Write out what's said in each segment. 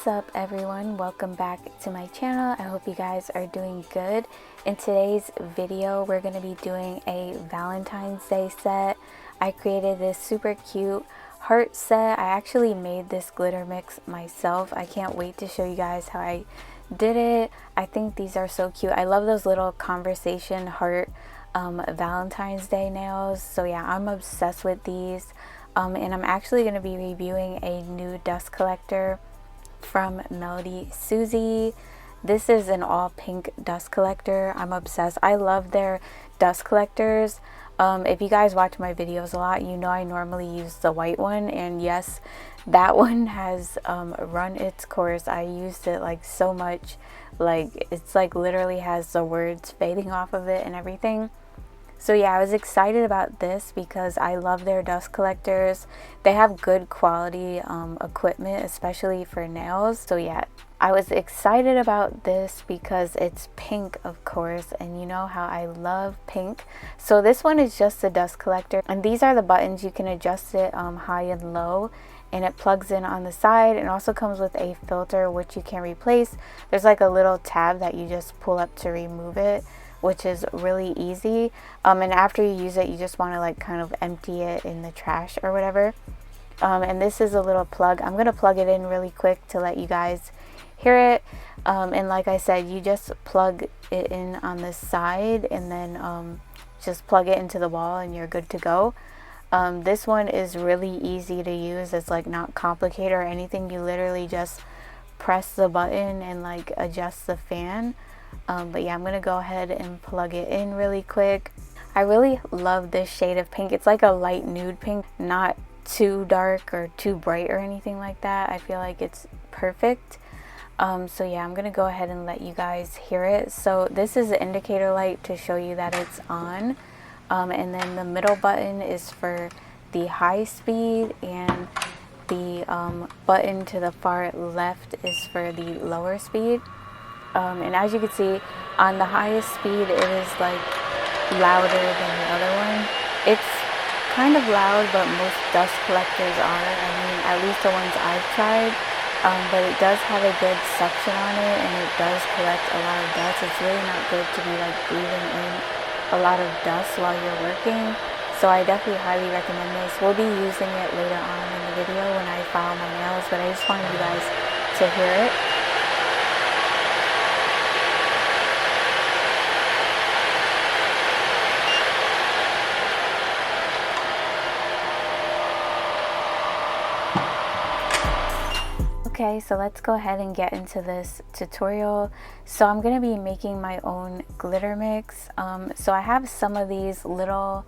What's up everyone, welcome back to my channel. I hope you guys are doing good. In today's video we're going to be doing a Valentine's Day set. I created this super cute heart set. I actually made this glitter mix myself. I can't wait to show you guys how I did it. I think these are so cute. I love those little conversation heart Valentine's Day nails. So yeah, I'm obsessed with these. And I'm actually going to be reviewing a new dust collector from MelodySusie. This is an all pink dust collector. I'm obsessed. I love their dust collectors. If you guys watch my videos a lot, you know I normally use the white one, and yes, that one has run its course. I used it like so much, like it's like literally has the words fading off of it and everything. So yeah, I was excited about this because I love their dust collectors. They have good quality equipment, especially for nails. So yeah, I was excited about this because it's pink, of course, and you know how I love pink. So this one is just a dust collector, and these are the buttons. You can adjust it high and low, and it plugs in on the side, and also comes with a filter which you can replace. There's like a little tab that you just pull up to remove it, which is really easy. And after you use it, you just want to like kind of empty it in the trash or whatever. And this is a little plug. I'm gonna plug it in really quick to let you guys hear it. And like I said, you just plug it in on this side, and then just plug it into the wall and you're good to go. This one is really easy to use. It's like not complicated or anything. You literally just press the button and like adjust the fan. But yeah, I'm gonna go ahead and plug it in really quick. I really love this shade of pink. It's like a light nude pink, not too dark or too bright or anything like that. I feel like it's perfect. So yeah, I'm gonna go ahead and let you guys hear it. So this is the indicator light to show you that it's on, and then the middle button is for the high speed, and the button to the far left is for the lower speed. And as you can see, on the highest speed it is like louder than the other one. It's kind of loud, but most dust collectors are. I mean, at least the ones I've tried. But it does have a good suction on it, and it does collect a lot of dust. It's really not good to be like breathing in a lot of dust while you're working. So I definitely highly recommend this. We'll be using it later on in the video when I file my nails, but I just wanted you guys to hear it. Okay, so let's go ahead and get into this tutorial. So I'm going to be making my own glitter mix. So I have some of these little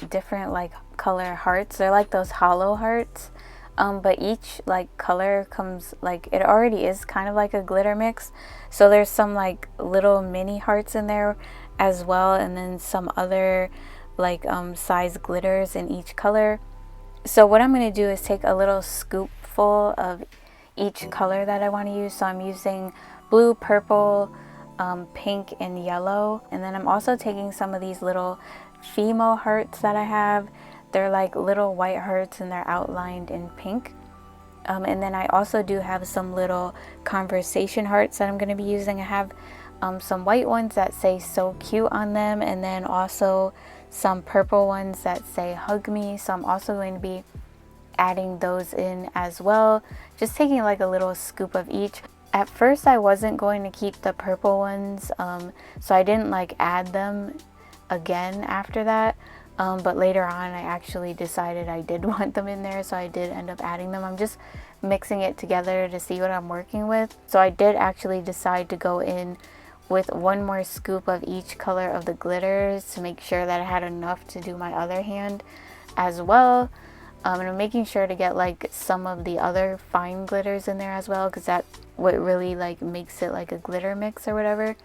different like color hearts. They're like those hollow hearts, but each like color comes like, it already is kind of like a glitter mix. So there's some like little mini hearts in there as well, and then some other like size glitters in each color. So what I'm going to do is take a little scoopful of each color that I want to use. So I'm using blue, purple, pink, and yellow. And then I'm also taking some of these little fimo hearts that I have. They're like little white hearts, and they're outlined in pink. And then I also do have some little conversation hearts that I'm going to be using. I have some white ones that say "so cute" on them, and then also some purple ones that say "hug me." So I'm also going to be adding those in as well, just taking like a little scoop of each. At first I wasn't going to keep the purple ones, so I didn't like add them again after that, but later on I actually decided I did want them in there, so I did end up adding them. I'm just mixing it together to see what I'm working with. So I did actually decide to go in with one more scoop of each color of the glitters to make sure that I had enough to do my other hand as well. And I'm making sure to get like some of the other fine glitters in there as well, because that's what really like makes it like a glitter mix or whatever.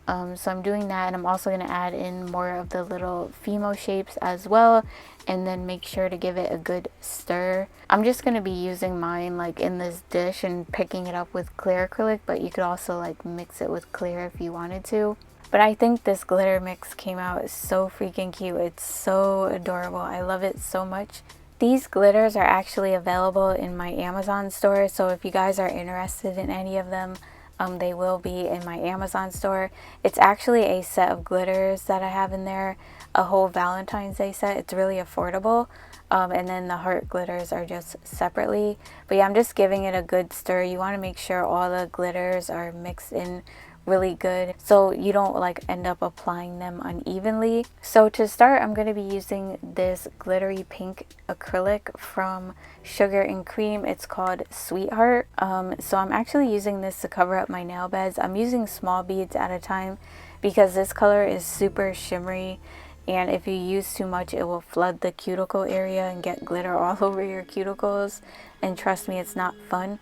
So I'm doing that, and I'm also going to add in more of the little fimo shapes as well, and then make sure to give it a good stir. I'm just going to be using mine like in this dish and picking it up with clear acrylic, but you could also like mix it with clear if you wanted to. But I think this glitter mix came out so freaking cute. It's so adorable. I love it so much. These glitters are actually available in my Amazon store, so if you guys are interested in any of them, they will be in my Amazon store. It's actually a set of glitters that I have in there, a whole Valentine's Day set. It's really affordable. And then the heart glitters are just separately. But yeah, I'm just giving it a good stir. You want to make sure all the glitters are mixed in really good so you don't like end up applying them unevenly. So to start, I'm going to be using this glittery pink acrylic from Sugar and Cream. It's called Sweetheart. So I'm actually using this to cover up my nail beds. I'm using small beads at a time because this color is super shimmery, and if you use too much it will flood the cuticle area and get glitter all over your cuticles, and trust me, it's not fun.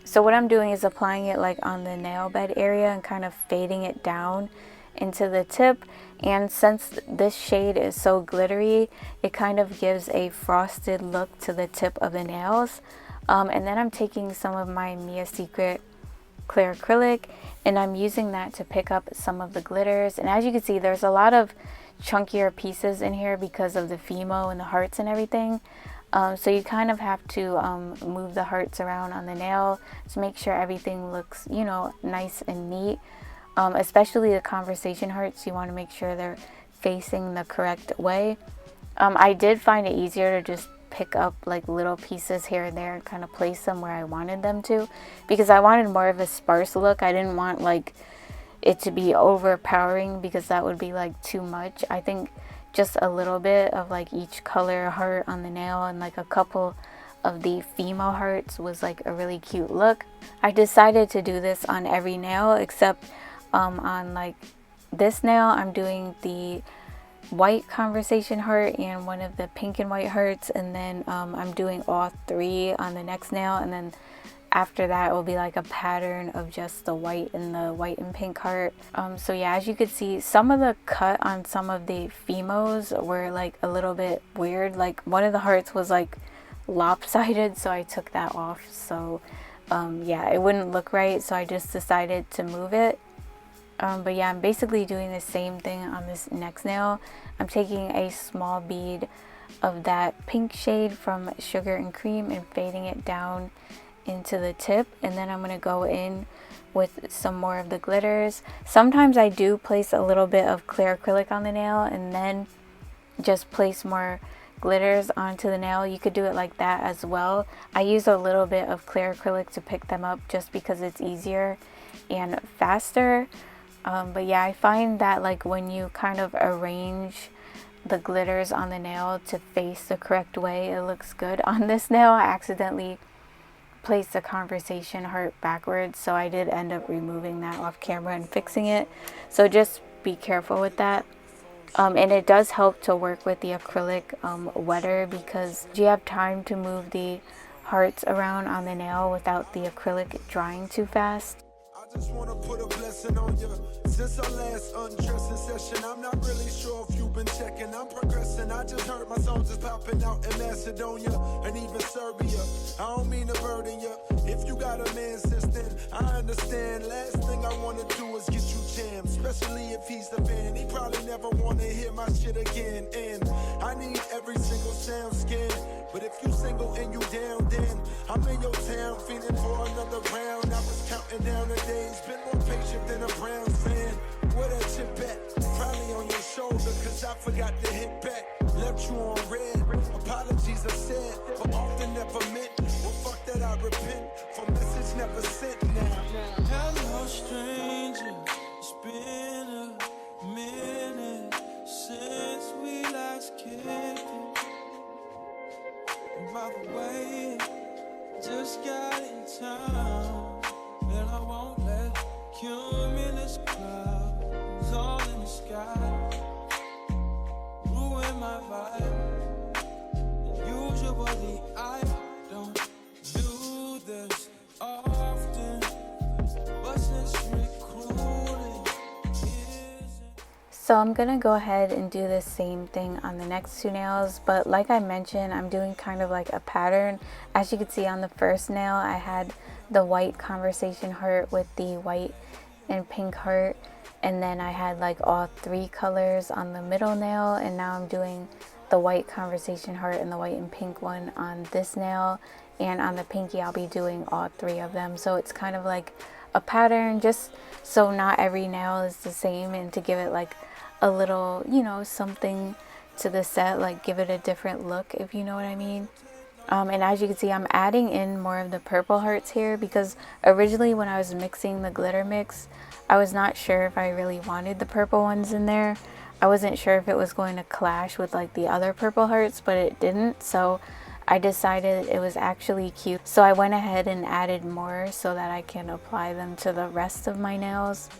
So what I'm doing is applying it like on the nail bed area and kind of fading it down into the tip. And since this shade is so glittery, it kind of gives a frosted look to the tip of the nails. And then I'm taking some of my Mia Secret clear acrylic and I'm using that to pick up some of the glitters. And as you can see, there's a lot of chunkier pieces in here because of the fimo and the hearts and everything. So you kind of have to move the hearts around on the nail to make sure everything looks, you know, nice and neat. Especially the conversation hearts, you want to make sure they're facing the correct way. I did find it easier to just pick up like little pieces here and there and kind of place them where I wanted them to, because I wanted more of a sparse look. I didn't want like it to be overpowering because that would be like too much. I think just a little bit of like each color heart on the nail and like a couple of the fimo hearts was like a really cute look. I decided to do this on every nail except on like this nail I'm doing the white conversation heart and one of the pink and white hearts, and then I'm doing all three on the next nail, and then after that it will be like a pattern of just the white and pink heart. So yeah, as you could see, some of the cut on some of the fimos were like a little bit weird. Like one of the hearts was like lopsided, so I took that off. So yeah, it wouldn't look right, so I just decided to move it. But yeah, I'm basically doing the same thing on this next nail. I'm taking a small bead of that pink shade from Sugar and Cream and fading it down into the tip, and then I'm going to go in with some more of the glitters. Sometimes I do place a little bit of clear acrylic on the nail and then just place more glitters onto the nail. You could do it like that as well. I use a little bit of clear acrylic to pick them up just because it's easier and faster. But yeah, I find that like when you kind of arrange the glitters on the nail to face the correct way, it looks good. On this nail I accidentally placed the conversation heart backwards, so I did end up removing that off camera and fixing it. So just be careful with that. And it does help to work with the acrylic wetter, because you have time to move the hearts around on the nail without the acrylic drying too fast. I just wanna put a blessing on you. Since our last undressing session, I'm not really sure if you've been checking. I'm progressing. I just heard my songs is popping out in Macedonia and even Serbia. I don't mean to burden you. If you got a man since then, I understand. Last thing I wanna do is get you jammed, especially if he's the fan. He probably never wanna hear my shit again. And I need every single sound scan. But if you single and you down, then I'm in your town feeling for another round. I was counting down the days, been more patient than a Browns fan. Where that chip at? Probably on your shoulder, cause I forgot to hit back. Left you on red, apologies are said, but often never meant. Well, fuck that, I repent for message never sent now. Hello, stranger, it's been a minute since we last kicked it. By the way, just got in town, and I won't let cumulus clouds all in the sky ruin my vibe. And usually I don't do this often, but since recruiting isn't. So I'm gonna go ahead and do the same thing on the next two nails, but like I mentioned, I'm doing kind of like a pattern. As you can see on the first nail, I had the white conversation heart with the white and pink heart, and then I had like all three colors on the middle nail, and now I'm doing the white conversation heart and the white and pink one on this nail, and on the pinky I'll be doing all 3 of them. So it's kind of like a pattern, just so not every nail is the same, and to give it like a little, you know, something to the set, like give it a different look, if you know what I mean. And as you can see, I'm adding in more of the purple hearts here because originally when I was mixing the glitter mix, I was not sure if I really wanted the purple ones in there. I wasn't sure if it was going to clash with like the other purple hearts, but it didn't. So I decided it was actually cute. So I went ahead and added more so that I can apply them to the rest of my nails.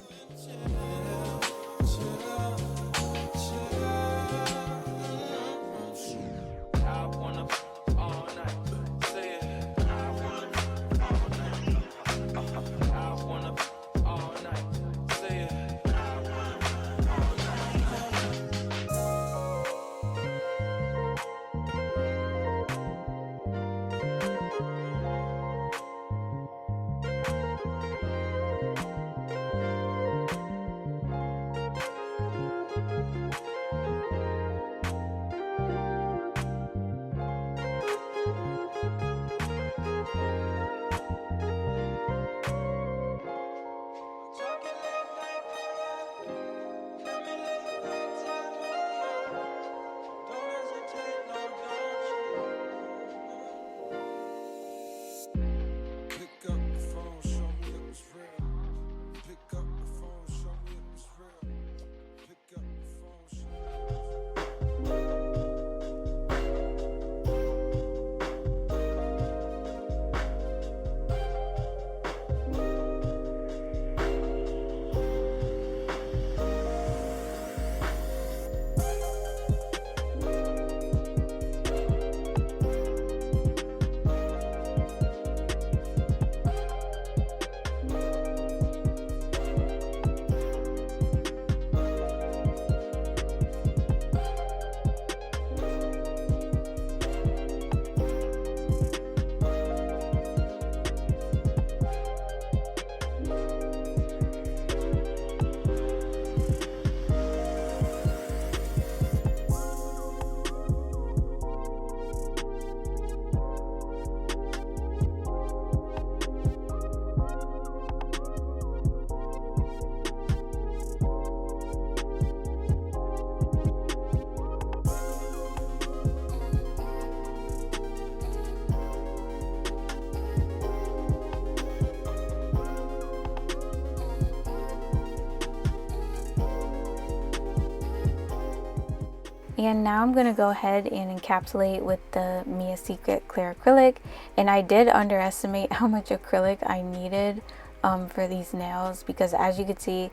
And now I'm going to go ahead and encapsulate with the Mia Secret Clear Acrylic. And I did underestimate how much acrylic I needed for these nails, because as you can see,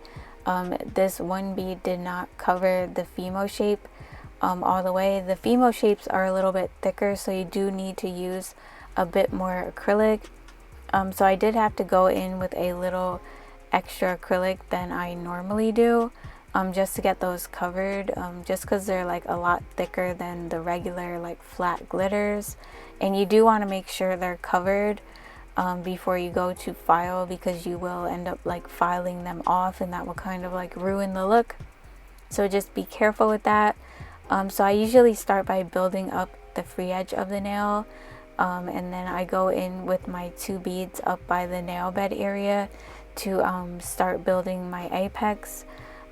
this one bead did not cover the fimo shape all the way. The fimo shapes are a little bit thicker, so you do need to use a bit more acrylic. So I did have to go in with a little extra acrylic than I normally do. Just to get those covered, just because they're like a lot thicker than the regular like flat glitters, and you do want to make sure they're covered before you go to file, because you will end up like filing them off, and that will kind of like ruin the look. So just be careful with that. So I usually start by building up the free edge of the nail, and then I go in with my 2 beads up by the nail bed area to start building my apex.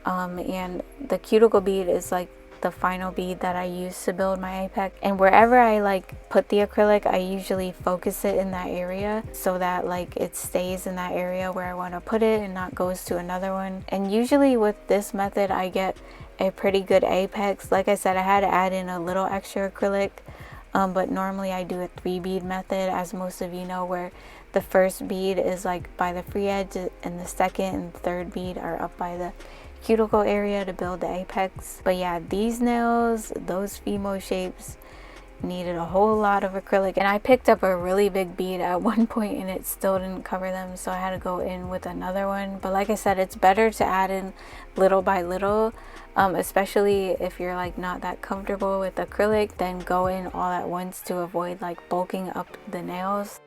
And the cuticle bead is like the final bead that I use to build my apex, and wherever I like put the acrylic, I usually focus it in that area so that like it stays in that area where I want to put it and not goes to another one. And usually with this method I get a pretty good apex. Like I said, I had to add in a little extra acrylic, but normally I do a 3 bead method, as most of you know, where the first bead is like by the free edge and the second and third bead are up by the cuticle area to build the apex. But yeah, these nails, those fimo shapes, needed a whole lot of acrylic, and I picked up a really big bead at one point and it still didn't cover them, so I had to go in with another one. But like I said, it's better to add in little by little, especially if you're like not that comfortable with acrylic, then go in all at once to avoid like bulking up the nails.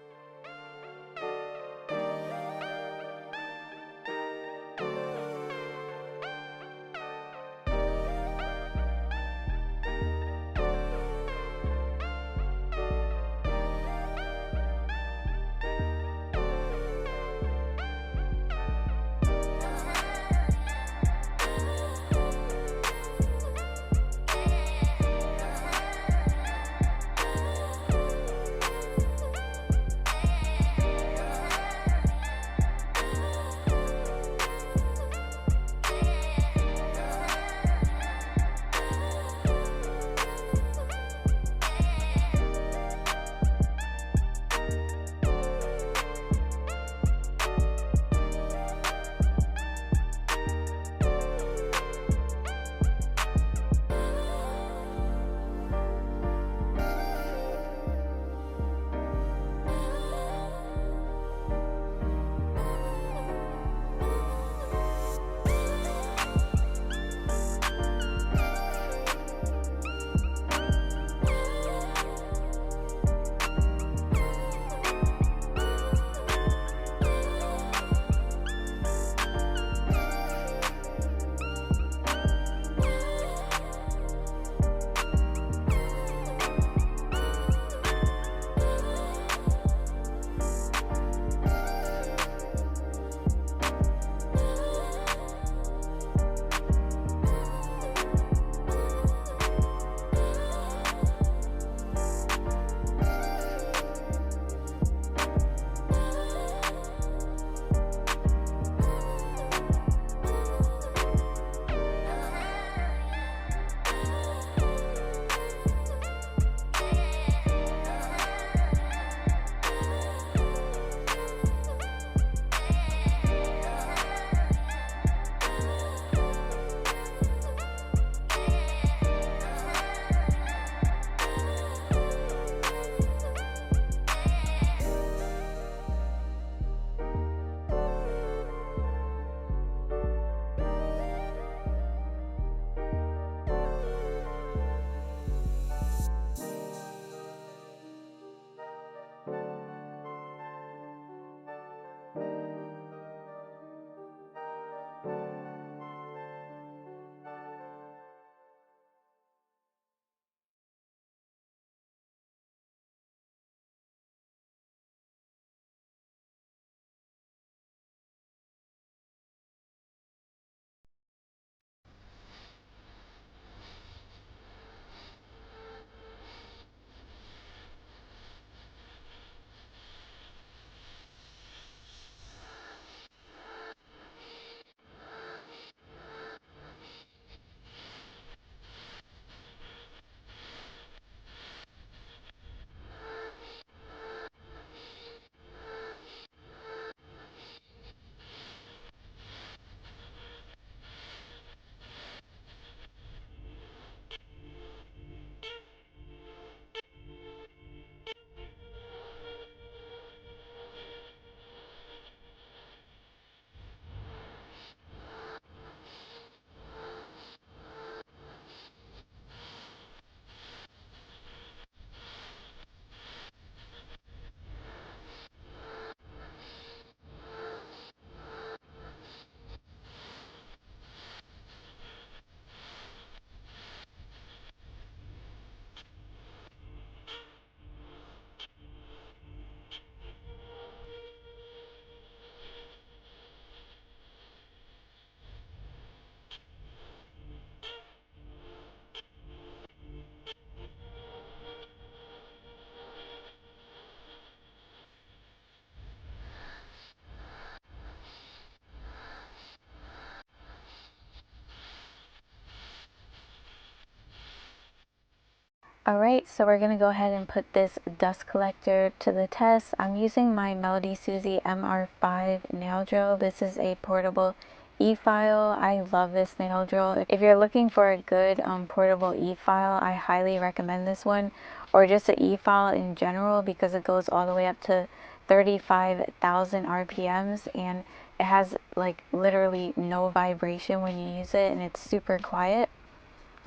Alright, so we're going to go ahead and put this dust collector to the test. I'm using my MelodySusie MR5 nail drill. This is a portable e-file. I love this nail drill. If you're looking for a good portable e-file, I highly recommend this one, or just an e-file in general, because it goes all the way up to 35,000 RPMs and it has like literally no vibration when you use it, and it's super quiet.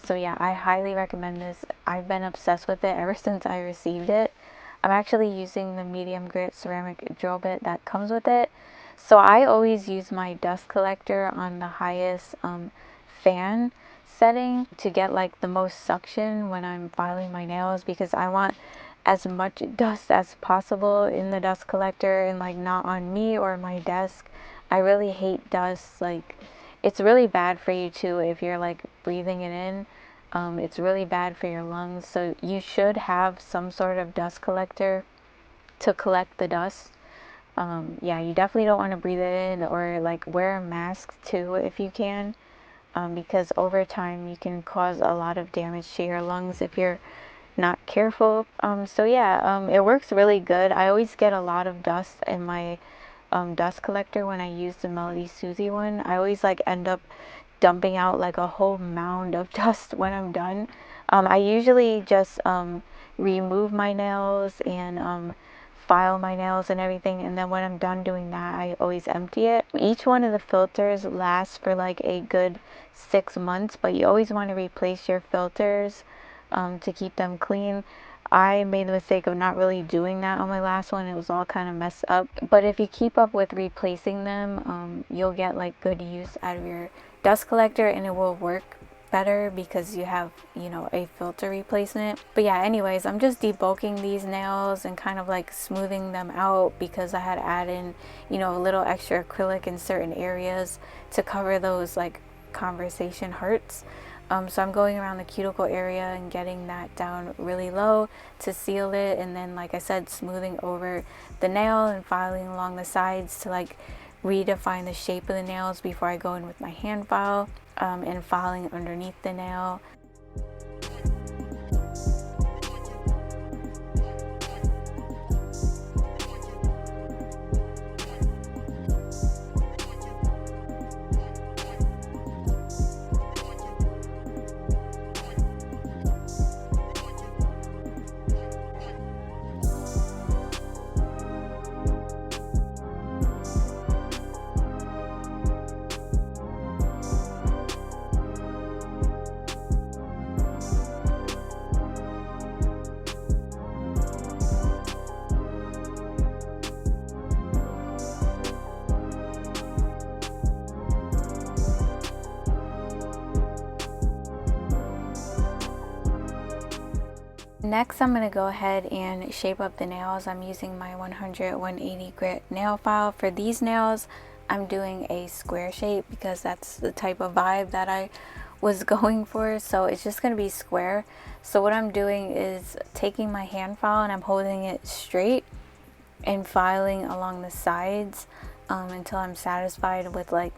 So yeah, I highly recommend this. I've been obsessed with it ever since I received it. I'm actually using the medium grit ceramic drill bit that comes with it. So I always use my dust collector on the highest fan setting to get like the most suction when I'm filing my nails, because I want as much dust as possible in the dust collector and like not on me or my desk. I really hate dust. Like, it's really bad for you too if you're like breathing it in. It's really bad for your lungs, so you should have some sort of dust collector to collect the dust. Yeah, you definitely don't want to breathe it in, or like wear a mask too if you can, because over time you can cause a lot of damage to your lungs if you're not careful. So yeah, it works really good. I always get a lot of dust in my dust collector when I use the MelodySusie one. I always like end up dumping out like a whole mound of dust when I'm done. I usually just remove my nails and file my nails and everything, and then when I'm done doing that, I always empty it. Each one of the filters lasts for like a good 6 months, but you always want to replace your filters to keep them clean. I made the mistake of not really doing that on my last one. It was all kind of messed up. But if you keep up with replacing them, you'll get like good use out of your dust collector, and it will work better because you have, you know, a filter replacement. But yeah, anyways, I'm just debulking these nails and kind of like smoothing them out because I had added in, you know, a little extra acrylic in certain areas to cover those like conversation hurts. So I'm going around the cuticle area and getting that down really low to seal it, and then like I said, smoothing over the nail and filing along the sides to like redefine the shape of the nails before I go in with my hand file, and filing underneath the nail. Next, I'm going to go ahead and shape up the nails. I'm using my 100/180 grit nail file. For these nails, I'm doing a square shape because that's the type of vibe that I was going for. So it's just going to be square. So what I'm doing is taking my hand file and I'm holding it straight and filing along the sides until I'm satisfied with, like,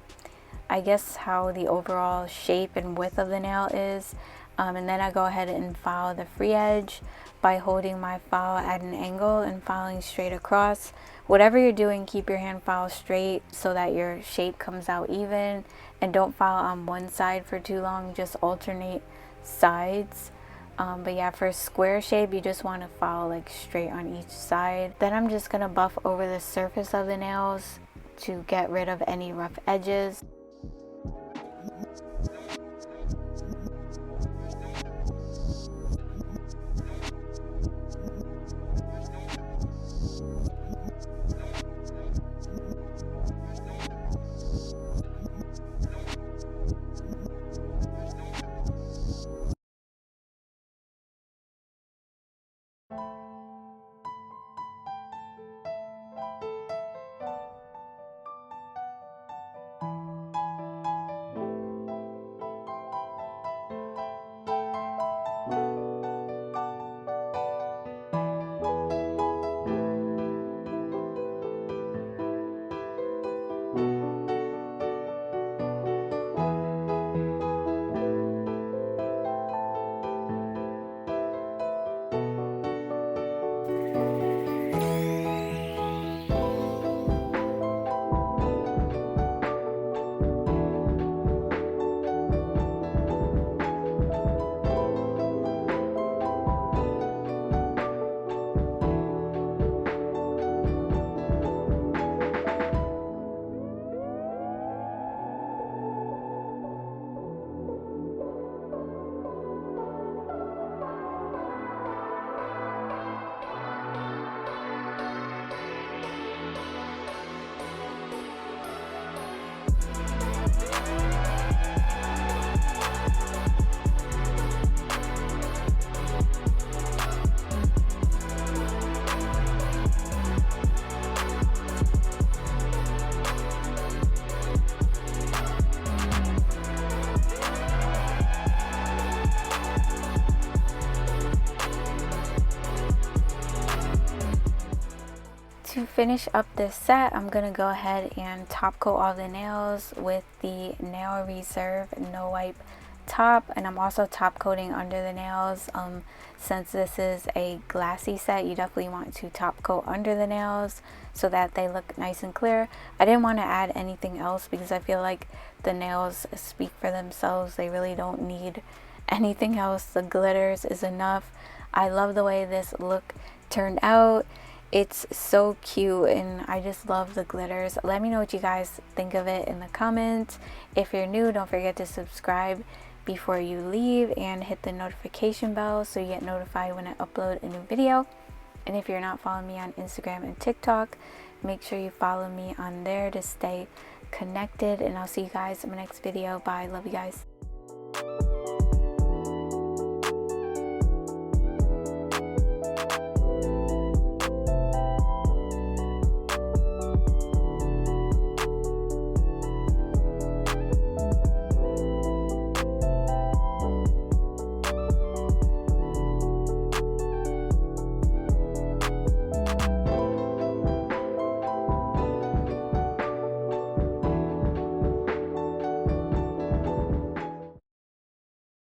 I guess how the overall shape and width of the nail is. And then I go ahead and file the free edge by holding my file at an angle and filing straight across. Whatever you're doing, keep your hand file straight so that your shape comes out even, and don't file on one side for too long, just alternate sides. But yeah, for a square shape, you just want to file like straight on each side. Then I'm just gonna buff over the surface of the nails to get rid of any rough edges. finish up this set, I'm gonna go ahead and top coat all the nails with the Nail Reserve No Wipe top, and I'm also top coating under the nails. Since this is a glassy set, you definitely want to top coat under the nails so that they look nice and clear. I didn't want to add anything else because I feel like the nails speak for themselves. They really don't need anything else. The glitters is enough. I love the way this look turned out. It's so cute and I just love the glitters. Let me know what you guys think of it in the comments. If you're new, don't forget to subscribe before you leave and hit the notification bell so you get notified when I upload a new video. And if you're not following me on Instagram and TikTok, make sure you follow me on there to stay connected, and I'll see you guys in my next video. Bye. Love you guys.